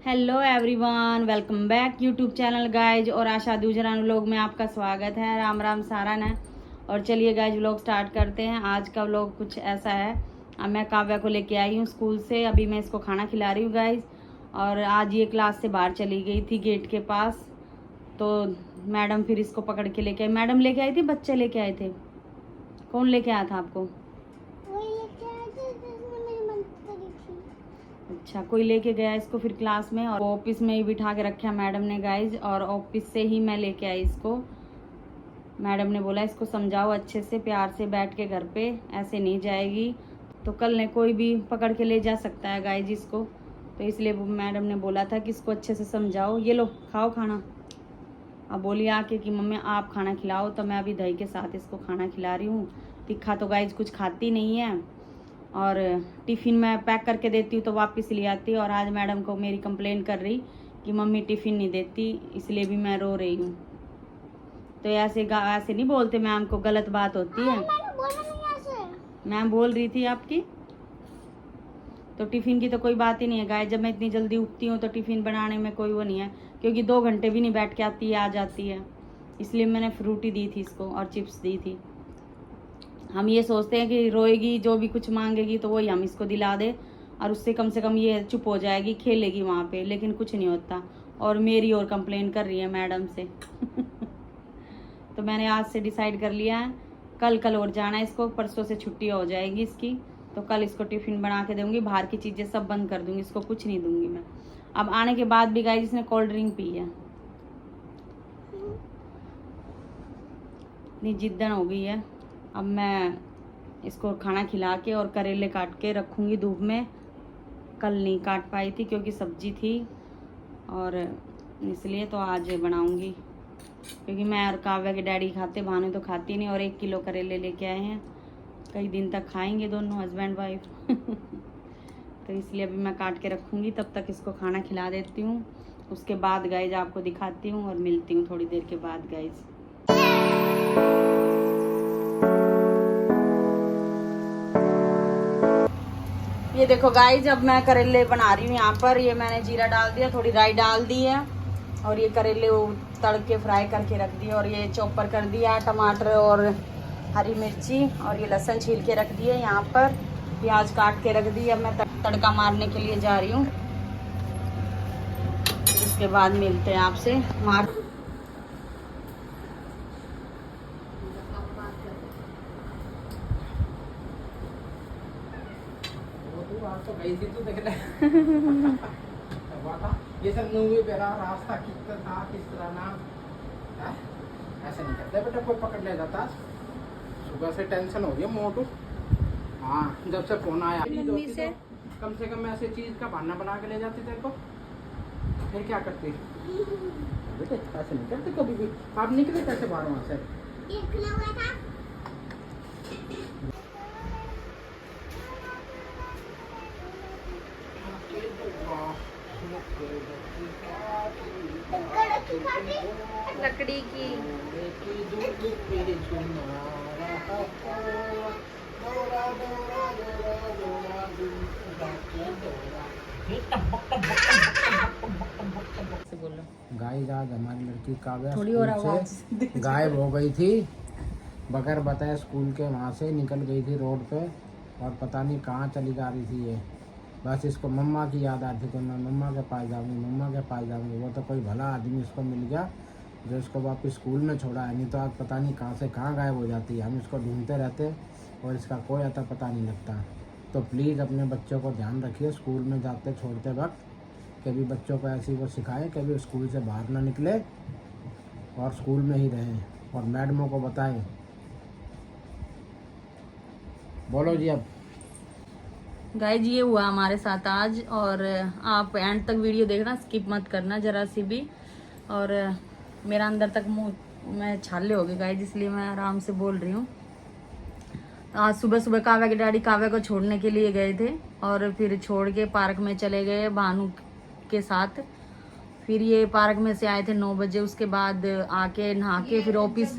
Hello everyone, welcome back YouTube channel guys. और आशा दूजरान vlog में आपका स्वागत है। राम राम सारन है। और चलिए गाइज व्लॉग स्टार्ट करते हैं। आज का व्लॉग कुछ ऐसा है। अब मैं काव्या को लेके आई हूँ स्कूल से। अभी मैं इसको खाना खिला रही हूँ गाइज। और आज ये क्लास से बाहर चली गई थी गेट के पास, तो मैडम फिर इसको पकड़ के लेके आई। मैडम लेके आई थी, बच्चे लेके आए थे? कौन लेके आया था आपको? अच्छा, कोई लेके गया इसको फिर क्लास में, और ऑफिस में ही बिठा के रखा मैडम ने गाइज। और ऑफिस से ही मैं लेके आई इसको। मैडम ने बोला इसको समझाओ अच्छे से, प्यार से बैठ के घर पे, ऐसे नहीं जाएगी तो कल ने कोई भी पकड़ के ले जा सकता है गाइज इसको। तो इसलिए मैडम ने बोला था कि इसको अच्छे से समझाओ। ये लो खाओ खाना। अब बोली आके कि मम्मी आप खाना खिलाओ, तो मैं अभी दही के साथ इसको खाना खिला रही हूँ। तीखा तो गाइज कुछ खाती नहीं है, और टिफ़िन मैं पैक करके देती हूँ तो वापस ले आती है। और आज मैडम को मेरी कंप्लेन कर रही कि मम्मी टिफ़िन नहीं देती, इसलिए भी मैं रो रही हूँ। तो ऐसे नहीं बोलते मैम को, गलत बात होती है। मैम बोल रही थी आपकी। तो टिफ़िन की तो कोई बात ही नहीं है गाय। जब मैं इतनी जल्दी उठती हूँ तो टिफ़िन बनाने में कोई वो नहीं है, क्योंकि 2 घंटे भी नहीं बैठ के आती है, आ जाती है। इसलिए मैंने फ्रूटी दी थी इसको और चिप्स दी थी। हम ये सोचते हैं कि रोएगी, जो भी कुछ मांगेगी तो वही हम इसको दिला दे, और उससे कम से कम ये चुप हो जाएगी, खेलेगी वहाँ पे। लेकिन कुछ नहीं होता, और मेरी और कंप्लेन कर रही है मैडम से। तो मैंने आज से डिसाइड कर लिया है, कल और जाना है इसको। परसों से छुट्टी हो जाएगी इसकी, तो कल इसको टिफ़िन बना के दूँगी। बाहर की चीज़ें सब बंद कर दूँगी, इसको कुछ नहीं दूँगी मैं। अब आने के बाद भी गाइस इसने कोल्ड ड्रिंक पी है। इतनी जिद्दन हो गई है। अब मैं इसको खाना खिला के और करेले काट के रखूँगी धूप में। कल नहीं काट पाई थी क्योंकि सब्जी थी, और इसलिए तो आज बनाऊँगी। क्योंकि मैं और काव्या के डैडी खाते, भानु तो खाती नहीं। और 1 किलो करेले लेके आए हैं, कई दिन तक खाएंगे दोनों हस्बैंड वाइफ। तो इसलिए अभी मैं काट के रखूँगी, तब तक इसको खाना खिला देती हूँ। उसके बाद गाइज आपको दिखाती हूँ और मिलती हूँ थोड़ी देर के बाद गाइज। ये देखो गाइज, अब मैं करेले बना रही हूँ यहाँ पर। ये मैंने जीरा डाल दिया, थोड़ी राई डाल दी है, और ये करेले तड़के फ्राई करके रख दिए। और ये चॉपर कर दिया टमाटर और हरी मिर्ची, और ये लहसुन छील के रख दिए यहाँ पर। प्याज काट के रख दी। अब मैं तड़का मारने के लिए जा रही हूँ। इसके बाद मिलते हैं आपसे। तो गई थी तो देख ले। ये सब मूवी पे रास्ता कितना था, किस तरह ना ऐसे नहीं करते बेटा, कोई पकड़ ले जाता। सुबह से टेंशन हो रही है मोटू। हाँ, जब से फोन आया मम्मी से, तो कम से कम ऐसे चीज का बहाना बना के ले जाती तेरे को, फिर क्या करती बेटे? ऐसे नहीं करते कभी भी। आप निकले कैसे बाहर वहाँ से? लकड़ी की गाइस, आज हमारी लड़की काव्या थोड़ी और आवाज से गायब हो गई थी। बगैर बताए स्कूल के वहाँ से निकल गई थी रोड पे, और पता नहीं कहाँ चली जा रही थी ये। बस इसको मम्मा की याद आती थी, मैं मम्मा के पास जाऊँगी, मम्मा के पास जाऊँगी। वो तो कोई भला आदमी इसको मिल गया जो इसको वापस स्कूल में छोड़ा है, नहीं तो आज पता नहीं कहाँ से कहाँ गायब हो जाती है। हम इसको ढूंढते रहते और इसका कोई आता पता नहीं लगता। तो प्लीज़ अपने बच्चों को ध्यान रखिए, स्कूल में जाते छोड़ते वक्त कभी बच्चों को ऐसी वो सिखाएं, कभी स्कूल से बाहर ना निकले और स्कूल में ही रहें, और मैडमों को बताएं। बोलो जी। अब गाइज ये हुआ हमारे साथ आज, और आप एंड तक वीडियो देखना, स्किप मत करना जरा सी भी। और मेरा अंदर तक मुंह में छाले हो गए गाइज, इसलिए मैं आराम से बोल रही हूँ। आज सुबह सुबह काव्या के डैडी काव्या को छोड़ने के लिए गए थे, और फिर छोड़ के पार्क में चले गए भानु के साथ। फिर ये पार्क में से आए थे 9 बजे। उसके बाद आके नहा के फिर ऑफिस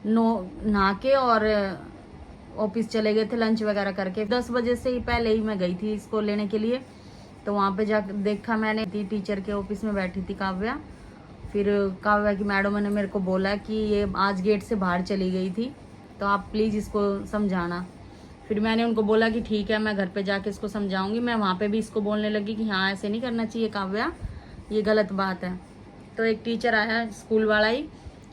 नहा के और ऑफिस चले गए थे लंच वगैरह करके। 10 बजे से ही पहले ही मैं गई थी इसको लेने के लिए। तो वहाँ पे जा देखा मैंने, टीचर के ऑफिस में बैठी थी काव्या। फिर काव्या की मैडम ने मेरे को बोला कि ये आज गेट से बाहर चली गई थी, तो आप प्लीज़ इसको समझाना। फिर मैंने उनको बोला कि ठीक है, मैं घर पे जाके इसको समझाऊंगी। मैं वहाँ पे भी इसको बोलने लगी कि हाँ ऐसे नहीं करना चाहिए काव्या, ये गलत बात है। तो एक टीचर आया स्कूल वाला ही,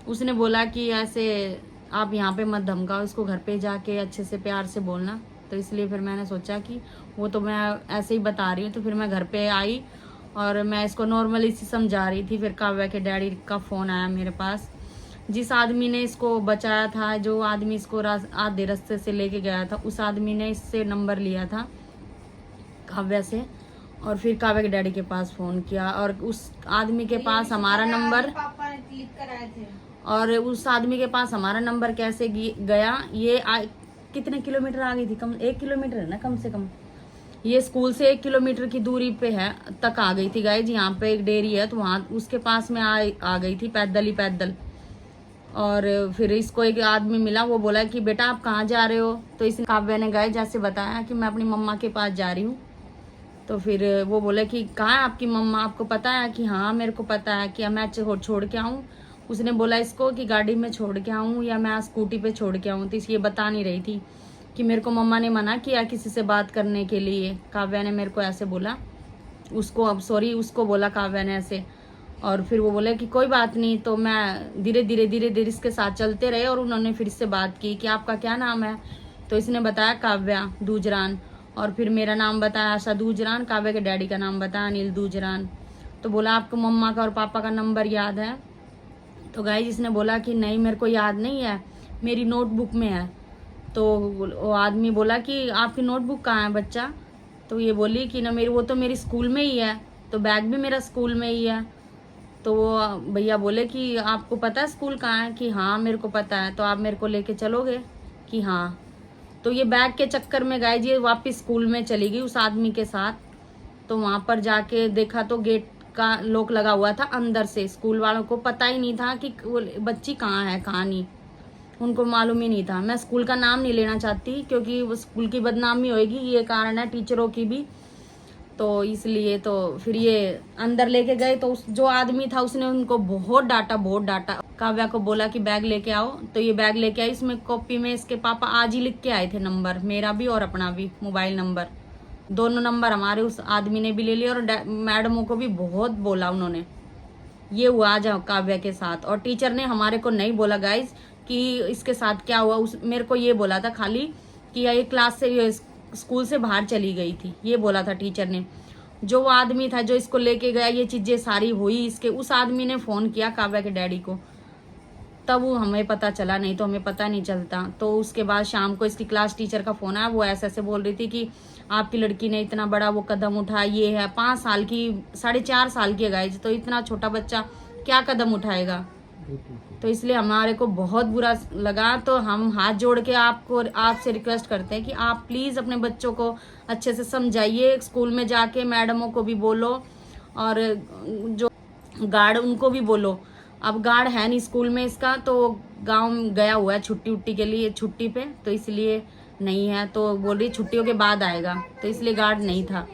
उसने बोला कि ऐसे आप यहाँ पे मत धमकाओ इसको, घर पे जाके अच्छे से प्यार से बोलना। तो इसलिए फिर मैंने सोचा कि वो तो मैं ऐसे ही बता रही हूँ, तो फिर मैं घर पे आई और मैं इसको नॉर्मली सी समझा रही थी। फिर काव्या के डैडी का फ़ोन आया मेरे पास। जिस आदमी ने इसको बचाया था, जो आदमी इसको आधे रास्ते से लेके गया था, उस आदमी ने इससे नंबर लिया था काव्या से, और फिर काव्या के डैडी के पास फ़ोन किया, और उस आदमी के पास हमारा नंबर, पापा ने क्लिक कराए थे। और उस आदमी के पास हमारा नंबर कैसे गया, ये कितने किलोमीटर आगे थी, कम 1 किलोमीटर है ना कम से कम, ये स्कूल से 1 किलोमीटर की दूरी पे है तक आ गई थी गाइज। यहाँ पे एक डेयरी है, तो वहाँ उसके पास में आ गई थी पैदल ही पैदल। और फिर इसको एक आदमी मिला, वो बोला कि बेटा आप कहाँ जा रहे हो। तो इस काव्या ने गाइज जैसे बताया कि मैं अपनी मम्मा के पास जा रही हूँ। तो फिर वो बोले कि कहाँ है आपकी मम्मा, आपको पता है? कि हाँ मेरे को पता है, कि मैं छोड़ के आऊँ। उसने बोला इसको कि गाड़ी में छोड़ के आऊँ या मैं स्कूटी पे छोड़ के आऊँ। तो ये बता नहीं रही थी कि मेरे को मम्मा ने मना किया किसी से बात करने के लिए, काव्या ने मेरे को ऐसे बोला उसको, अब सॉरी उसको बोला काव्या ने ऐसे। और फिर वो बोले कि कोई बात नहीं। तो मैं धीरे धीरे इसके साथ चलते रहे, और उन्होंने फिर से बात की कि आपका क्या नाम है। तो इसने बताया काव्या दूजरान, और फिर मेरा नाम बताया आशा दूजरान, काव्या के डैडी का नाम बताया अनिल दूजरान। तो बोला आपको मम्मा का और पापा का नंबर याद है? तो गाइस इसने बोला कि नहीं मेरे को याद नहीं है, मेरी नोटबुक में है। तो वो आदमी बोला कि आपकी नोटबुक कहाँ है बच्चा? तो ये बोली कि ना मेरी, वो तो मेरी स्कूल में ही है, तो बैग भी मेरा स्कूल में ही है। तो वो भैया बोले कि आपको पता है स्कूल कहाँ है? कि हाँ मेरे को पता है। तो आप मेरे को लेके चलोगे? कि हाँ। तो ये बैग के चक्कर में गाइस ये वापस स्कूल में चली गई उस आदमी के साथ। तो वहाँ पर जाके देखा तो गेट का लॉक लगा हुआ था अंदर से। स्कूल वालों को पता ही नहीं था कि वो बच्ची कहाँ है कहाँ नहीं, उनको मालूम ही नहीं था। मैं स्कूल का नाम नहीं लेना चाहती क्योंकि वो स्कूल की बदनामी होएगी, ये कारण है टीचरों की भी। तो इसलिए तो फिर ये अंदर लेके गए, तो उस जो आदमी था उसने उनको बहुत डांटा। काव्या को बोला कि बैग लेके आओ, तो ये बैग लेके आई। इसमें कॉपी में इसके पापा आज ही लिख के आए थे नंबर, मेरा भी और अपना भी मोबाइल नंबर, दोनों नंबर हमारे उस आदमी ने भी ले लिया। और मैडमों को भी बहुत बोला उन्होंने। ये हुआ आज काव्या के साथ। और टीचर ने हमारे को नहीं बोला गाइज कि इसके साथ क्या हुआ, मेरे को ये बोला था खाली कि ये क्लास से, ये स्कूल से बाहर चली गई थी, ये बोला था टीचर ने। जो वो आदमी था जो इसको लेके गया, ये चीजें सारी हुई इसके, उस आदमी ने फोन किया काव्या के डैडी को, तब वो हमें पता चला, नहीं तो हमें पता नहीं चलता। तो उसके बाद शाम को इसकी क्लास टीचर का फोन आया, वो ऐसे बोल रही थी कि आपकी लड़की ने इतना बड़ा वो कदम उठाया, ये है 5 साल की, 4.5 साल की है गाइज, तो इतना छोटा बच्चा क्या कदम उठाएगा। तो इसलिए हमारे को बहुत बुरा लगा। तो हम हाथ जोड़ के आपसे रिक्वेस्ट करते हैं कि आप प्लीज़ अपने बच्चों को अच्छे से समझाइए, स्कूल में जाके मैडमों को भी बोलो, और जो गार्ड उनको भी बोलो। अब गार्ड है नहीं स्कूल में इसका, तो गांव गया हुआ है छुट्टी के लिए, छुट्टी पे, तो इसलिए नहीं है। तो बोल रही छुट्टियों के बाद आएगा, तो इसलिए गार्ड नहीं था।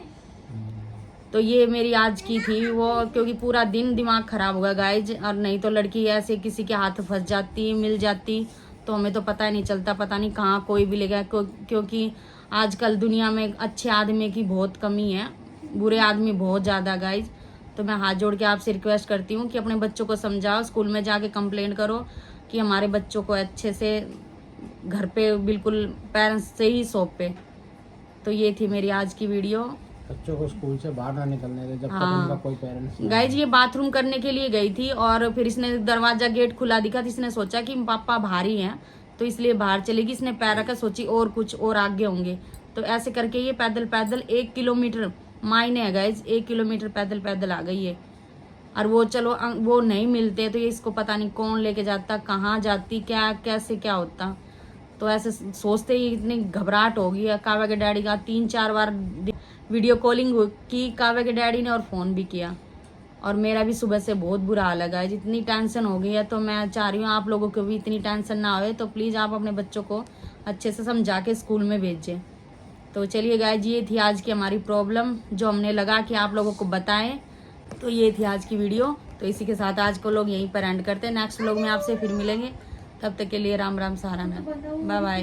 तो ये मेरी आज की थी वो, क्योंकि पूरा दिन दिमाग खराब होगा गाइज। और नहीं तो लड़की ऐसे किसी के हाथ फंस जाती, मिल जाती, तो हमें तो पता ही नहीं चलता, पता नहीं कहाँ कोई भी ले गया। क्योंकि आजकल दुनिया में अच्छे आदमी की बहुत कमी है, बुरे आदमी बहुत ज़्यादा गाइज। तो मैं हाथ जोड़ के आपसे रिक्वेस्ट करती हूँ कि अपने बच्चों को समझाओ, स्कूल में जाके कंप्लेंट करो कि हमारे बच्चों को अच्छे से घर पे बिल्कुल पेरेंट्स से ही सौंपे। तो ये थी मेरी आज की वीडियो। बच्चों को स्कूल से बाहर ना निकलने दे जब तक उनका कोई पेरेंट्स ना गाइज ये बाथरूम करने के लिए गई थी, और फिर इसने दरवाजा गेट खुला दिखा, तो इसने सोचा कि पापा बाहर ही हैं, तो इसलिए बाहर चलेगी। इसने पैर रखा, सोची और कुछ और आगे होंगे, तो ऐसे करके ये पैदल 1 किलोमीटर मायने है गाइज, 1 किलोमीटर पैदल आ गई है। और वो चलो वो नहीं मिलते, तो ये इसको पता नहीं कौन लेके जाता, कहाँ जाती, क्या कैसे क्या होता। तो ऐसे सोचते ही इतनी घबराहट हो गई है। काव्या के डैडी का 3-4 बार वीडियो कॉलिंग की काव्या के डैडी ने, और फ़ोन भी किया। और मेरा भी सुबह से बहुत बुरा हाल लगा है, जितनी टेंशन हो गई है। तो मैं चाह रही हूँ आप लोगों को भी इतनी टेंशन ना हो, तो प्लीज़ आप अपने बच्चों को अच्छे से समझा के स्कूल में भेजें। तो चलिए गाइज, ये थी आज की हमारी प्रॉब्लम जो हमने लगा कि आप लोगों को बताएं। तो ये थी आज की वीडियो। तो इसी के साथ आज को लोग यहीं पर एंड करते हैं। नेक्स्ट व्लॉग में आपसे फिर मिलेंगे। तब तक के लिए राम राम, सहारा, बाय बाय।